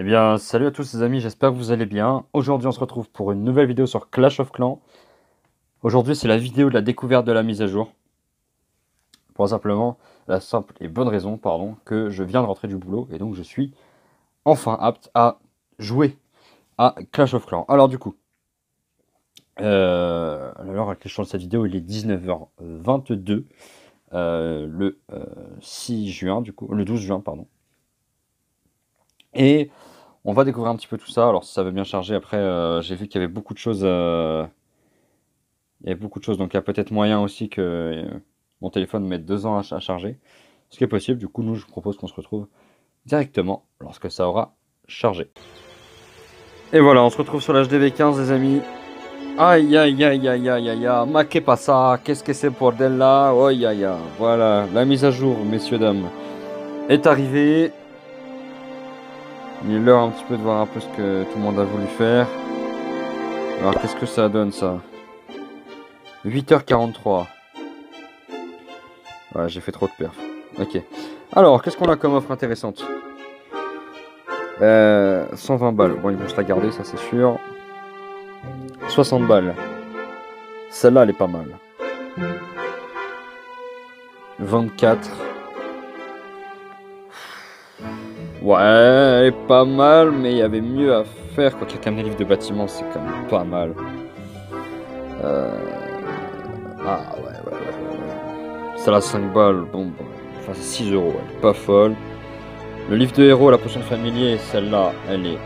bien, salut à tous les amis, j'espère que vous allez bien. Aujourd'hui, on se retrouve pour une nouvelle vidéo sur Clash of Clans. Aujourd'hui, c'est la vidéo de la découverte de la mise à jour. Pour simplement la simple et bonne raison, que je viens de rentrer du boulot et donc je suis enfin apte à jouer à Clash of Clans. Alors du coup, alors à laquelle je tourne cette vidéo, il est 19h22, le 6 juin, du coup, le 12 juin, pardon. Et on va découvrir un petit peu tout ça. Alors si ça veut bien charger, après j'ai vu qu'il y avait beaucoup de choses. Il y avait beaucoup de choses, donc il y a peut-être moyen aussi que mon téléphone mette 2 ans à charger. Ce qui est possible, du coup nous je vous propose qu'on se retrouve directement lorsque ça aura chargé. Et voilà, on se retrouve sur l'HDV15 les amis. Aïe aïe aïe aïe aïe aïe aïe, ma que passa, qu'est-ce que c'est pour bordel là? Oh aïe aïe, voilà, la mise à jour, messieurs dames, est arrivée. Il est l'heure un petit peu de voir un peu ce que tout le monde a voulu faire. Alors qu'est-ce que ça donne ça? 8h43. Ouais, j'ai fait trop de perf. Ok. Alors, qu'est-ce qu'on a comme offre intéressante? 120 balles. Bon, ils vont se la garder, ça c'est sûr. 60 balles. Celle-là, elle est pas mal. 24. Ouais, elle est pas mal, mais il y avait mieux à faire. Quand il y a quand même des livres de bâtiment, c'est quand même pas mal. Ah ouais. Celle-là, 5 balles. Bon. Enfin, c'est 6 euros. Elle est pas folle. Le livre de héros, la potion de familier, celle-là, elle est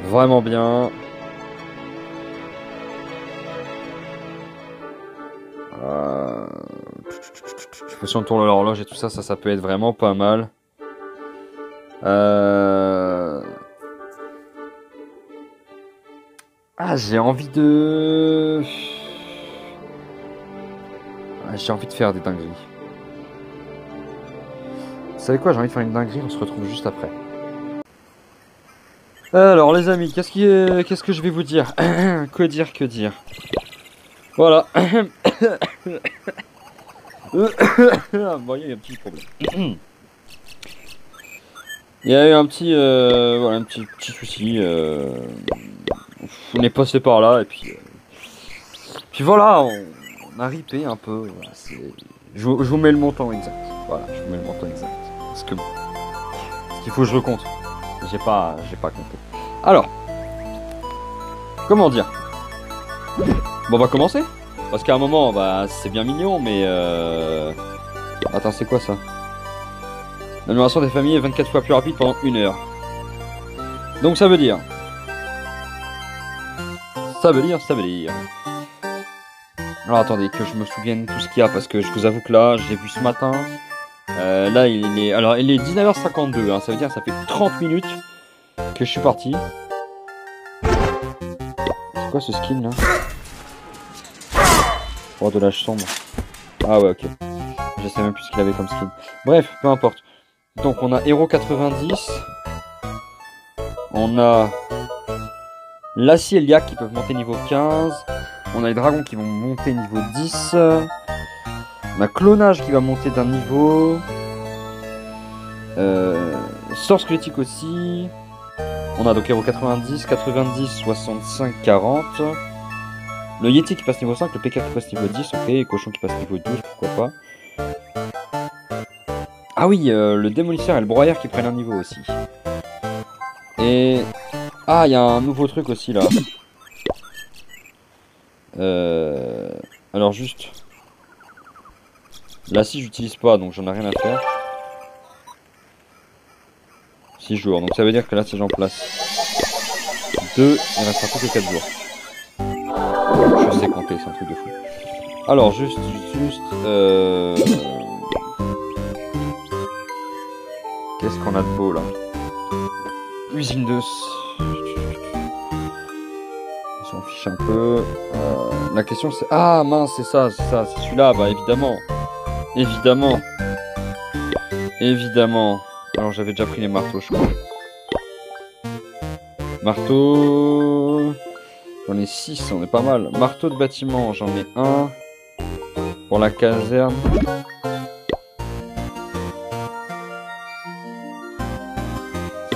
vraiment bien. Si on tourne l'horloge et tout ça, ça peut être vraiment pas mal. Ah, j'ai envie de... J'ai envie de faire des dingueries. Vous savez quoi, j'ai envie de faire une dinguerie, on se retrouve juste après. Alors les amis, qu'est-ce que je vais vous dire? Que dire? Voilà. Bon, il y a eu un petit problème. Il y a eu un petit, voilà, un petit souci. On est passé par là et puis voilà, on a ripé un peu. Voilà, je vous mets le montant exact. Voilà, je vous mets le montant exact. Parce qu'il faut que je recompte. J'ai pas compté. Alors, comment dire? Bon, on va commencer. Parce qu'à un moment, bah, c'est bien mignon, mais attends, c'est quoi ça? L'amélioration des familles est 24 fois plus rapide pendant 1 heure. Donc ça veut dire. Alors attendez, que je me souvienne tout ce qu'il y a, parce que je vous avoue que là, j'ai vu ce matin. Là, il est 19h52, hein, ça veut dire que ça fait 30 minutes que je suis parti. C'est quoi ce skin là? Oh, de l'âge sombre. Ah ouais, ok. Je sais même plus ce qu'il avait comme skin. Bref, peu importe. Donc on a Hero 90. On a Lassie et Liac qui peuvent monter niveau 15. On a les dragons qui vont monter niveau 10. On a Clonage qui va monter d'un niveau. Sort squelettique aussi. On a donc Hero 90, 90, 65, 40. Le Yeti qui passe niveau 5, le PK qui passe niveau 10, ok. Et Cochon qui passe niveau 12, pourquoi pas. Ah oui, le Démolisseur et le Broyeur qui prennent un niveau aussi. Et... Ah, il y a un nouveau truc aussi là. Alors juste... Là si j'utilise pas, donc j'en ai rien à faire. 6 jours, donc ça veut dire que là si j'en place 2, il restera plus que 4 jours. Je sais compter, c'est un truc de fou. Alors juste... Qu'est-ce qu'on a de beau là? Usine de... On s'en fiche un peu. La question c'est... Ah mince, c'est ça, c'est celui-là, bah évidemment. Évidemment. Alors j'avais déjà pris les marteaux, je crois. Marteau... J'en ai 6, on est pas mal. Marteau de bâtiment, j'en ai 1. Pour la caserne.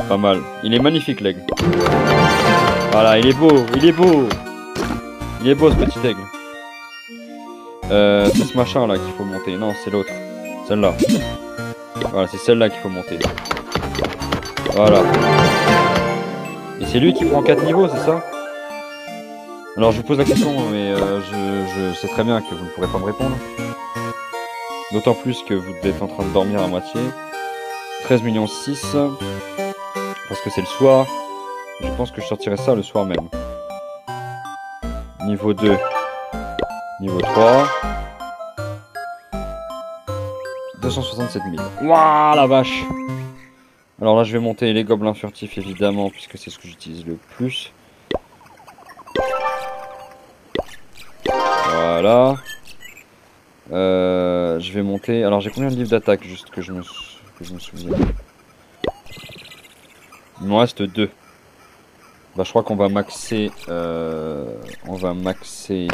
Pas mal. Il est magnifique, l'aigle. Voilà, il est beau, il est beau. Il est beau, ce petit aigle. C'est ce machin-là qu'il faut monter. Non, c'est l'autre. Celle-là. Voilà, c'est celle-là qu'il faut monter. Voilà. Et c'est lui qui prend 4 niveaux, c'est ça? Alors, je vous pose la question, mais je sais très bien que vous ne pourrez pas me répondre. D'autant plus que vous êtes en train de dormir à moitié. 13 millions 6. Parce que c'est le soir. Je pense que je sortirai ça le soir même. Niveau 2. Niveau 3. 267 000. Waouh, la vache! Alors là, je vais monter les gobelins furtifs, évidemment, puisque c'est ce que j'utilise le plus. Voilà. Je vais monter... Alors, j'ai combien de livres d'attaque, juste que je me souviens. Il m'en reste 2. Bah, je crois qu'on va maxer... On va maxer...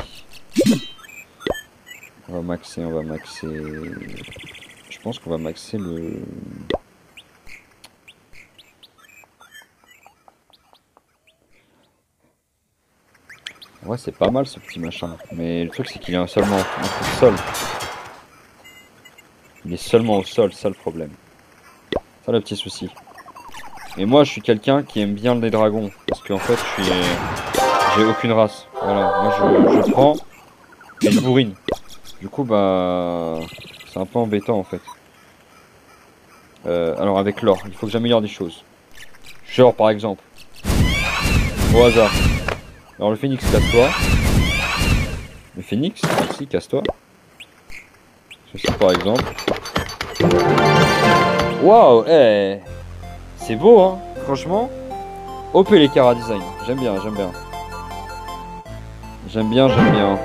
Je pense qu'on va maxer le... Ouais, c'est pas mal ce petit machin. Mais le truc, c'est qu'il est seulement au sol. Il est seulement au sol, ça le problème. Ça le petit souci. Et moi, je suis quelqu'un qui aime bien les dragons. Parce qu'en fait, j'ai aucune race. Voilà, moi je prends et je bourrine. Du coup, bah... c'est un peu embêtant en fait. Alors avec l'or, il faut que j'améliore des choses. Genre par exemple. Au hasard. Alors le phénix, casse-toi. Le phénix, ici, casse-toi. Ceci par exemple. Waouh, eh, c'est beau, hein, franchement. OP les Kara Design, j'aime bien, j'aime bien. J'aime bien, j'aime bien.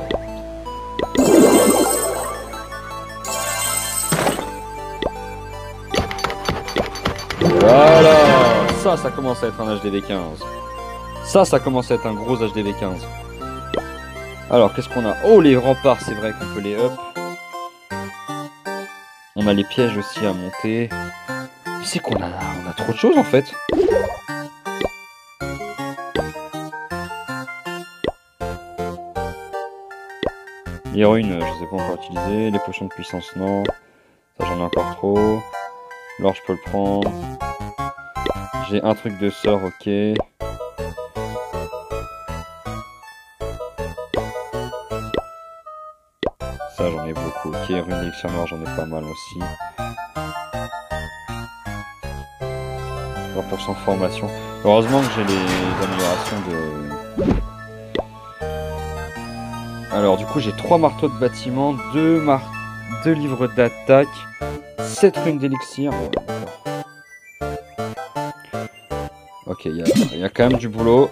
Voilà, ça commence à être un HDV15. Ça commence à être un gros HDV15. Alors, qu'est-ce qu'on a? Oh, les remparts, c'est vrai qu'on peut les up. On a les pièges aussi à monter. C'est qu'on a trop de choses en fait. L'héroïne, je sais pas encore utiliser. Les potions de puissance, non. Ça, j'en ai encore trop. L'or, je peux le prendre. J'ai un truc de sort, ok. Ça, j'en ai beaucoup. Ok, rune d'élixir noir, j'en ai pas mal aussi. 3% de formation. Heureusement que j'ai les améliorations de... Alors, du coup, j'ai 3 marteaux de bâtiment, 2 livres d'attaque, 7 runes d'élixir. Ok, il y a quand même du boulot.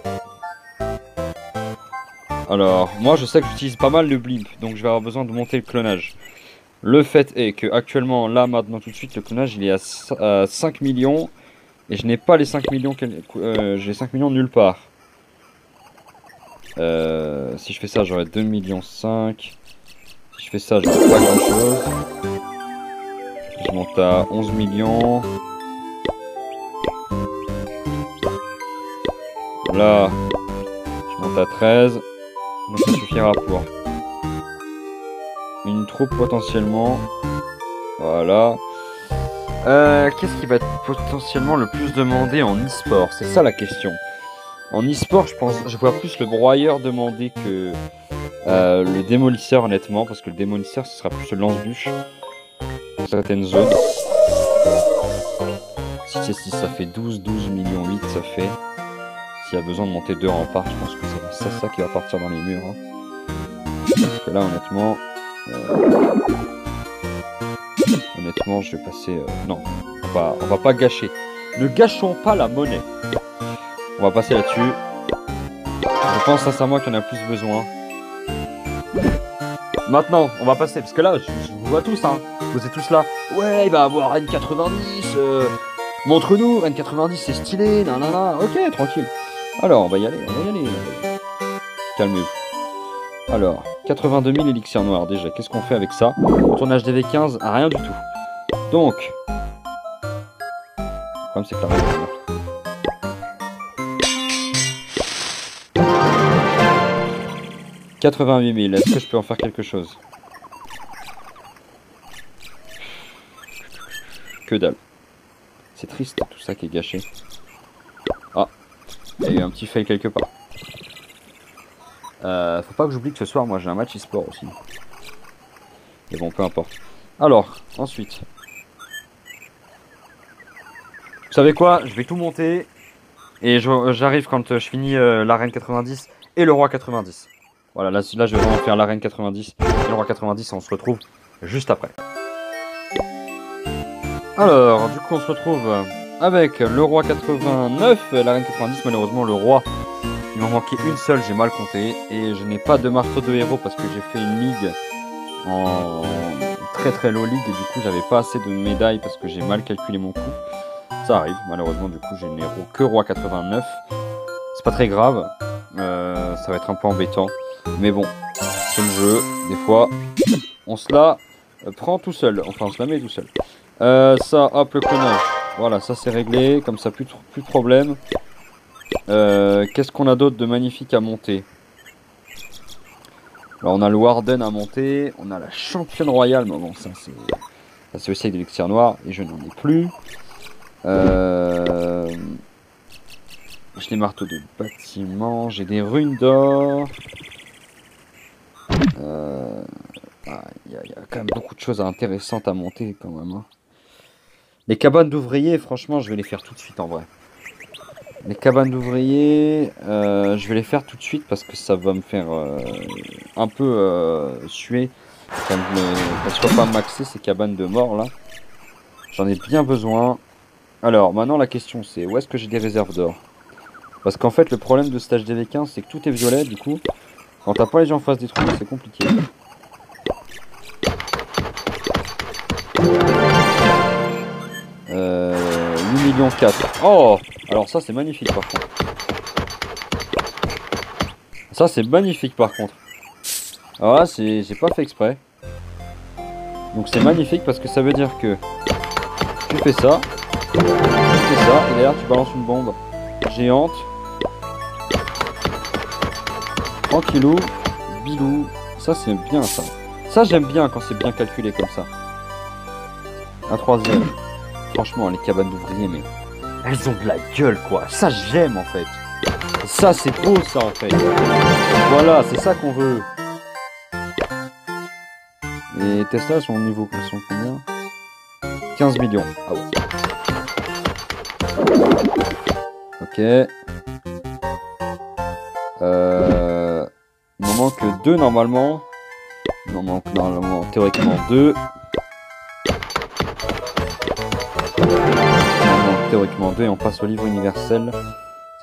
Alors, moi je sais que j'utilise pas mal le blimp, donc je vais avoir besoin de monter le clonage. Le fait est que actuellement, là, maintenant, tout de suite, le clonage il est à 5 millions. Et je n'ai pas les 5 millions, j'ai 5 millions nulle part. Si je fais ça, j'aurai 2 millions 5. Si je fais ça, j'aurai pas grand chose. Je monte à 11 millions. Là, je monte à 13. Donc ça suffira pour une troupe potentiellement. Voilà. Qu'est-ce qui va être potentiellement le plus demandé en e-sport? C'est ça la question. En e-sport, je vois plus le broyeur demandé que le démolisseur, honnêtement. Parce que le démolisseur, ce sera plus le lance-bûche. Pour certaines zones. 6 et 6, ça fait 12 millions 8, ça fait. S'il y a besoin de monter 2 remparts, je pense que c'est ça qui va partir dans les murs. Hein. Parce que là, honnêtement... Honnêtement, je vais passer... non, on va pas gâcher. Ne gâchons pas la monnaie. On va passer là-dessus. Je pense sincèrement qu'il y en a plus besoin. Maintenant, on va passer. Parce que là, je vous vois tous. Hein. Vous êtes tous là. Ouais, il va avoir N90. Montre-nous. N90, c'est stylé. Nanana. Ok, tranquille. Alors, on va y aller. Calmez-vous. Alors, 82 000 élixirs noirs déjà. Qu'est-ce qu'on fait avec ça? Tournage DV15, rien du tout. Donc, le problème c'est que là, 88 000. Est-ce que je peux en faire quelque chose? Que dalle. C'est triste tout ça qui est gâché. Ah, il y a eu un petit fail quelque part. Faut pas que j'oublie que ce soir, moi j'ai un match e-sport aussi. Mais bon, peu importe. Alors, ensuite. Vous savez quoi? Je vais tout monter. Et j'arrive quand je finis l'arène 90 et le roi 90. Voilà, là je vais vraiment faire l'arène 90 et le roi 90 et on se retrouve juste après. Alors, du coup, on se retrouve avec le roi 89, l'arène 90. Malheureusement, le roi, il m'en manquait une seule, j'ai mal compté. Et je n'ai pas de marteau de héros parce que j'ai fait une ligue en très très low league. Et du coup, j'avais pas assez de médailles parce que j'ai mal calculé mon coup. Ça arrive, malheureusement, du coup, j'ai n'ai que roi 89. C'est pas très grave, ça va être un peu embêtant. Mais bon, c'est le jeu. Des fois, on se la prend tout seul. Enfin, on se la met tout seul. Ça, hop, le clonage. Voilà, ça c'est réglé. Comme ça, plus de problème. Qu'est-ce qu'on a d'autre de magnifique à monter? Alors, on a le Warden à monter. On a la championne royale. Mais bon, ça c'est aussi avec de l'élixir noir. Et je n'en ai plus. J'ai des marteaux de bâtiment. J'ai des runes d'or. Il y a quand même beaucoup de choses intéressantes à monter quand même. Hein. Les cabanes d'ouvriers, franchement, je vais les faire tout de suite en vrai. Les cabanes d'ouvriers, je vais les faire tout de suite parce que ça va me faire un peu suer. Quand je ne sois pas maxé ces cabanes de mort là. J'en ai bien besoin. Alors, maintenant la question c'est où est-ce que j'ai des réserves d'or? Parce qu'en fait, le problème de stage DV15, c'est que tout est violet du coup. Quand t'as pas les gens en face des trous, c'est compliqué. 8 millions 4. Oh! Alors ça c'est magnifique par contre. Ça c'est magnifique par contre. Alors là j'ai pas fait exprès. Donc c'est magnifique parce que ça veut dire que tu fais ça. Tu fais ça et derrière tu balances une bombe géante. Tranquillou. Bilou. Ça c'est bien ça. Ça j'aime bien quand c'est bien calculé comme ça. Un troisième. Franchement, les cabanes d'ouvriers, mais elles ont de la gueule, quoi. Ça, j'aime, en fait. Ça, c'est beau, ça, en fait. Voilà, c'est ça qu'on veut. Les Tesla sont au niveau, ils sont combien? 15 millions. Ah ouais. Ok. Il m'en manque 2, normalement. Il m'en manque, normalement, théoriquement, 2. Théoriquement 2 et on passe au livre universel. Ça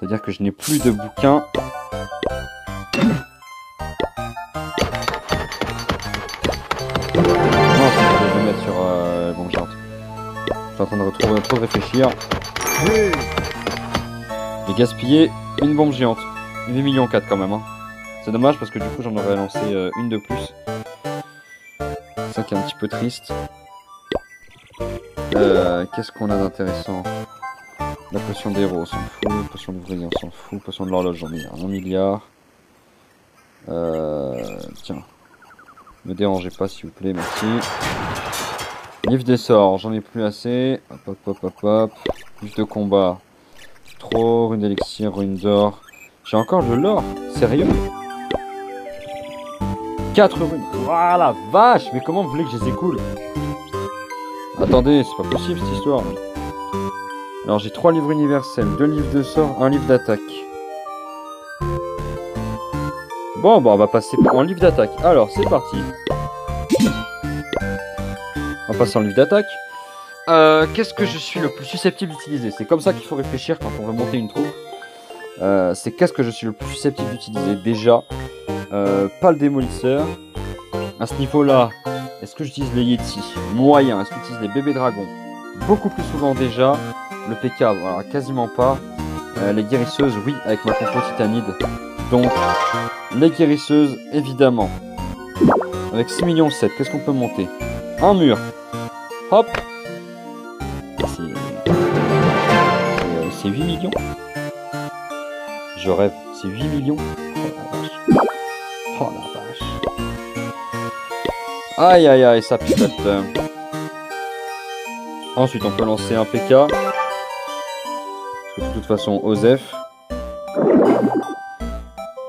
veut dire que je n'ai plus de bouquins. Non, je vais le mettre sur bon, je suis en train de trop réfléchir. J'ai gaspillé une bombe géante. 8 millions 4 quand même. Hein. C'est dommage parce que du coup j'en aurais lancé une de plus. C'est ça qui est un petit peu triste. Qu'est-ce qu'on a d'intéressant? La potion d'héros, on s'en fout. Potion d'ouvrier, on s'en fout. Potion de l'horloge, j'en ai 1 milliard. Tiens. Ne me dérangez pas, s'il vous plaît, merci. Livre des sorts, j'en ai plus assez. Hop, hop, hop, hop, hop. Livre de combat. Trop. Rune d'élixir, rune d'or. J'ai encore de l'or. Sérieux? 4 runes. Ah la vache! Mais comment vous voulez que je les écoule? Attendez, c'est pas possible cette histoire. Alors j'ai 3 livres universels, 2 livres de sort, 1 livre d'attaque. Bon, on va passer en livre d'attaque. Alors, c'est parti. On va passer en livre d'attaque. Qu'est-ce que je suis le plus susceptible d'utiliser? C'est comme ça qu'il faut réfléchir quand on veut monter une troupe. C'est qu'est-ce que je suis le plus susceptible d'utiliser? Déjà, pas le démolisseur. À ce niveau-là, est-ce que j'utilise les Yeti? Moyen. Est-ce que j'utilise les bébés dragons? Beaucoup plus souvent déjà. Le PK, voilà, quasiment pas. Les guérisseuses, oui, avec ma compo titanide. Donc, les guérisseuses, évidemment. Avec 6 millions 7, qu'est-ce qu'on peut monter? Un mur. Hop. C'est 8 millions. Je rêve, c'est 8 millions. Oh, Oh la vache. Aïe aïe aïe, ça picote. Ensuite, on peut lancer un PK. Parce que de toute façon, Osef.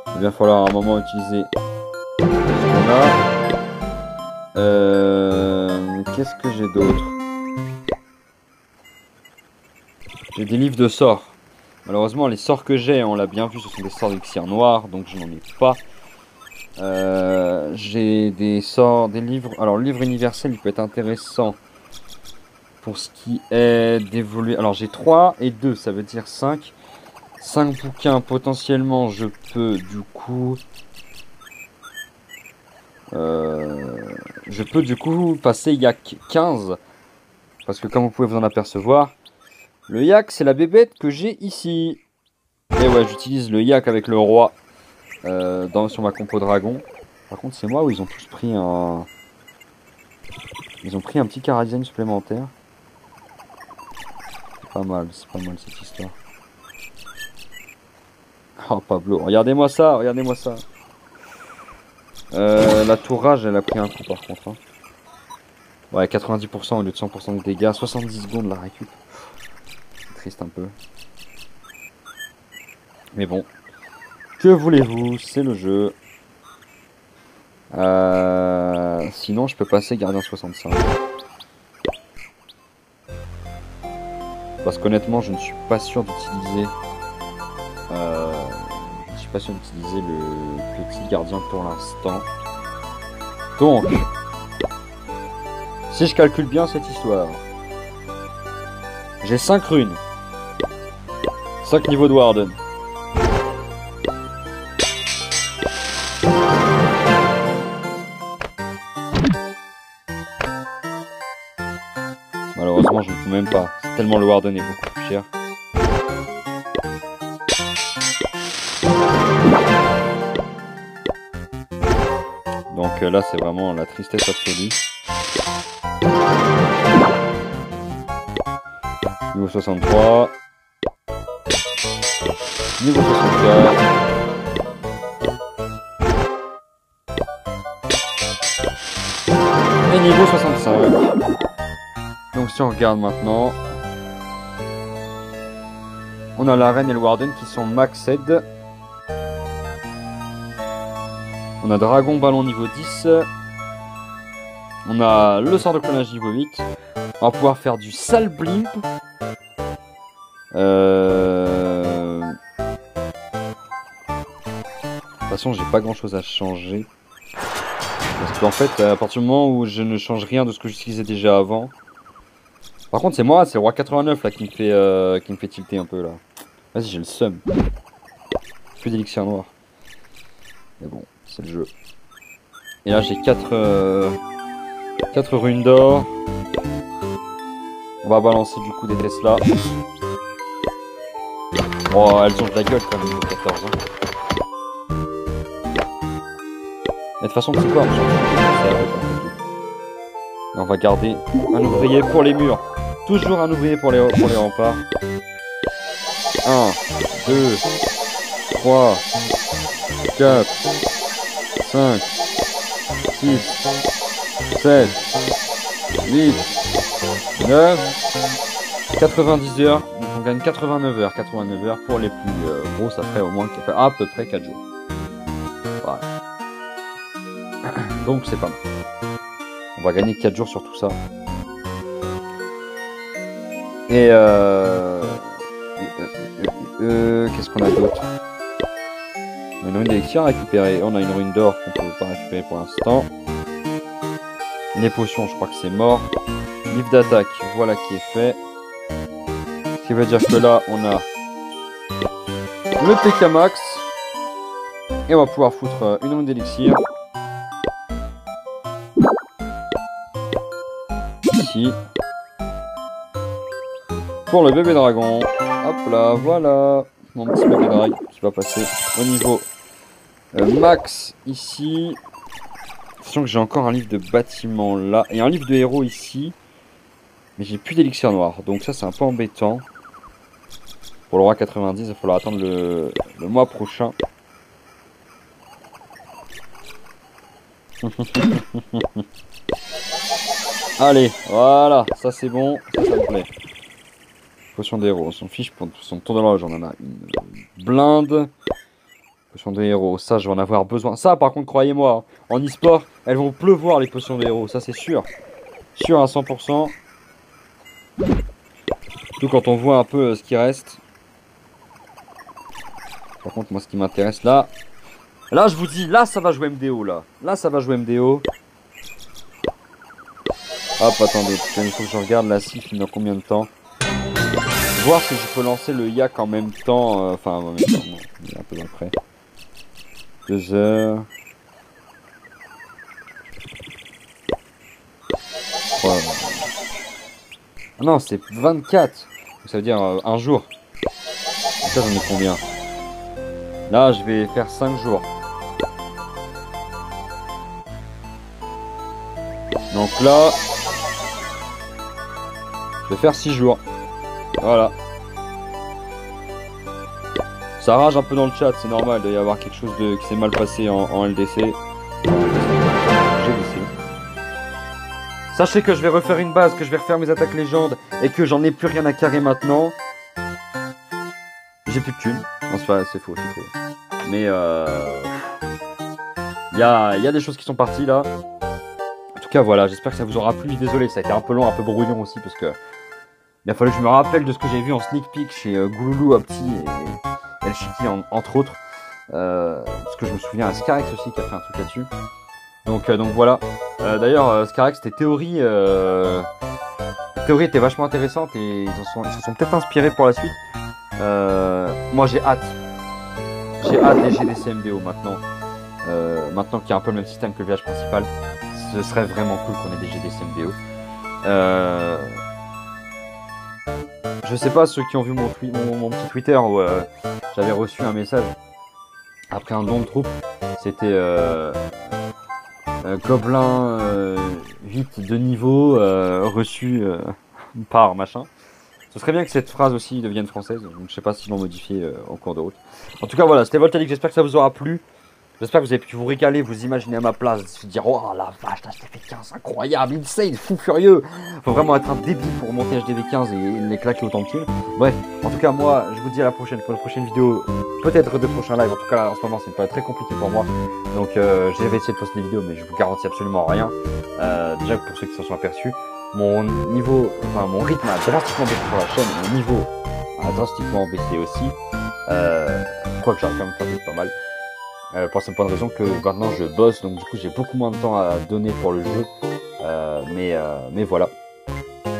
Il va bien falloir à un moment utiliser ce qu'on a. Qu'est-ce que j'ai d'autre? J'ai des livres de sorts. Malheureusement, les sorts que j'ai, on l'a bien vu, ce sont des sorts d'élixir noir, donc je n'en ai pas. J'ai des sorts, des livres. Alors, le livre universel, il peut être intéressant pour ce qui est d'évoluer. Alors, j'ai 3 et 2, ça veut dire 5. 5 bouquins, potentiellement, je peux du coup. Je peux du coup passer Yak 15. Parce que, comme vous pouvez vous en apercevoir, le Yak, c'est la bébête que j'ai ici. Et ouais, j'utilise le Yak avec le roi sur ma compo dragon. Par contre, c'est moi où ils ont tous pris un... Ils ont pris un petit Caradien supplémentaire. C'est pas mal cette histoire. Oh Pablo, regardez-moi ça, regardez-moi ça. La tour rage, elle a pris un coup par contre. Hein. Ouais, 90% au lieu de 100% de dégâts, 70 secondes la récup. C'est triste un peu. Mais bon, que voulez-vous, c'est le jeu. Sinon, je peux passer gardien 65. Parce qu'honnêtement, je ne suis pas sûr d'utiliser... je suis pas sûr d'utiliser le petit gardien pour l'instant. Donc, si je calcule bien cette histoire, j'ai 5 runes. 5 niveaux de Warden. Malheureusement, je ne peux même pas. Tellement le Warden est beaucoup plus cher. Donc là, c'est vraiment la tristesse absolue. Niveau 63. Niveau 64. Et niveau 65. Donc si on regarde maintenant, on a la reine et le warden qui sont maxed. On a dragon ballon niveau 10. On a le sort de clonage niveau 8. On va pouvoir faire du sale blimp. De toute façon, j'ai pas grand chose à changer. Parce qu'en fait, à partir du moment où je ne change rien de ce que j'utilisais déjà avant. Par contre, c'est moi, c'est le roi 89 là qui me fait tilter un peu là. Vas-y, j'ai le seum. Plus d'élixir noir. Mais bon, c'est le jeu. Et là, j'ai 4 runes d'or. On va balancer du coup des Tesla. Oh, elles ont de la gueule quand même, niveau 14. Hein. Mais de toute façon, c'est quoi? Et on va garder un ouvrier pour les murs. Toujours un ouvrier pour les remparts. 1, 2, 3, 4, 5, 6, 7, 8, 9, 90 heures. Donc on gagne 89 heures. 89 heures pour les plus gros, ça ferait au moins à peu près 4 jours. Voilà. Donc c'est pas mal. On va gagner 4 jours sur tout ça. Et qu'est-ce qu'on a d'autre? On a une rune d'élixir à récupérer. On a une rune d'or qu'on peut pas récupérer pour l'instant. Les potions, je crois que c'est mort. Livre d'attaque, voilà qui est fait. Ce qui veut dire que là, on a le PK max. Et on va pouvoir foutre une rune d'élixir. Ici. Pour le bébé dragon. Hop là, voilà. Mon petit bébé dragon qui va passer au niveau max ici. Sachant que j'ai encore un livre de bâtiment là. Et un livre de héros ici. Mais j'ai plus d'élixir noir. Donc ça, c'est un peu embêtant. Pour le roi 90, il va falloir attendre le mois prochain. Allez, voilà, ça c'est bon, ça me plaît. Potion de héros, on s'en fiche pour son tour de l'horloge, on en a une blinde. Potion de héros, ça je vais en avoir besoin. Ça par contre, croyez-moi, en e-sport, elles vont pleuvoir les potions de héros, ça c'est sûr. Sûr à 100%. Surtout quand on voit un peu ce qui reste. Par contre, moi ce qui m'intéresse là... Là je vous dis, là ça va jouer MDO là. Là ça va jouer MDO. Hop, attendez, il faut que je regarde la cif, il y a combien de temps. Voir si je peux lancer le yak en même temps. Enfin, en même temps, non, il est un peu après. 2 heures. 3. Ah non, c'est 24. Donc, ça veut dire un jour. Donc ça, j'en ai combien? Là, je vais faire 5 jours. Donc là, je vais faire 6 jours. Voilà. Ça rage un peu dans le chat, c'est normal, il doit y avoir quelque chose qui s'est mal passé en LDC. GDC. Sachez que je vais refaire une base, que je vais refaire mes attaques légendes et que j'en ai plus rien à carrer maintenant. J'ai plus de thunes. Non, c'est faux, c'est faux. Mais il y a des choses qui sont parties là. En tout cas, voilà, j'espère que ça vous aura plu. Désolé, ça a été un peu long, un peu brouillon aussi parce que il a fallu que je me rappelle de ce que j'ai vu en sneak peek chez Gouloulou, Opti et El Chiki entre autres. Parce que je me souviens à Scarex aussi qui a fait un truc là-dessus. Donc voilà. D'ailleurs, Scarex, c'était théorie. La théorie était vachement intéressante et ils se sont peut-être inspirés pour la suite. Moi j'ai hâte. J'ai hâte des GDC MDO maintenant. Maintenant qu'il y a un peu le même système que le village principal. Ce serait vraiment cool qu'on ait des GDC MDO. Je sais pas ceux qui ont vu mon petit Twitter où j'avais reçu un message après un don de troupe. C'était Gobelin 8 de niveau reçu par machin. Ce serait bien que cette phrase aussi devienne française. Donc je sais pas s'ils l'ont modifié en cours de route. En tout cas voilà, c'était Voltaic, j'espère que ça vous aura plu. J'espère que vous avez pu vous régaler, vous imaginer à ma place, vous dire oh la vache, là HDV 15, incroyable, insane, fou furieux. Faut vraiment être un débile pour monter HDV 15 et les claquer autant de kills. Bref, en tout cas moi je vous dis à la prochaine pour une prochaine vidéo, peut-être de prochains lives. En tout cas en ce moment c'est une période très compliquée pour moi. Donc je vais essayer de poster des vidéos mais je vous garantis absolument rien. Déjà pour ceux qui s'en sont aperçus, mon niveau, enfin mon rythme a drastiquement baissé sur la chaîne, mon niveau a drastiquement baissé aussi. Quoique j'arrive quand même à faire pas mal. Pour la simple bonne raison que maintenant je bosse, donc du coup j'ai beaucoup moins de temps à donner pour le jeu. Mais voilà,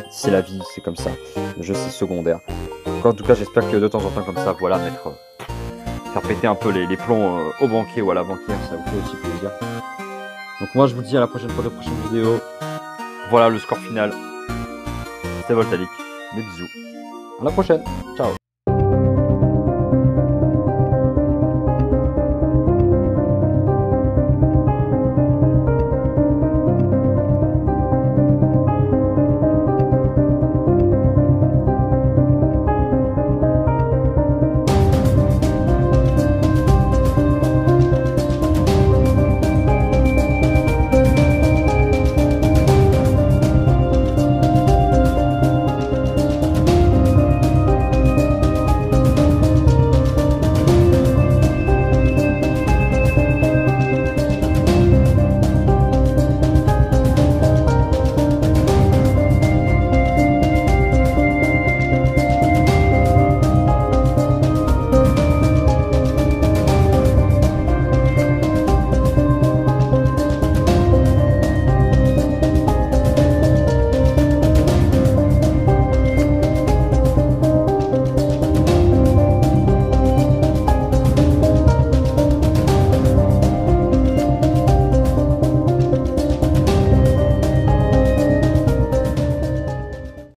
c'est la vie, c'est comme ça. Le jeu c'est secondaire. Donc, en tout cas j'espère que de temps en temps comme ça, voilà, faire péter un peu les plombs au banquier ou à la banquière, ça vous fait aussi plaisir. Donc moi je vous dis à la prochaine fois de prochaine vidéo. Voilà le score final. C'était Voltaic. Des bisous. À la prochaine. Ciao.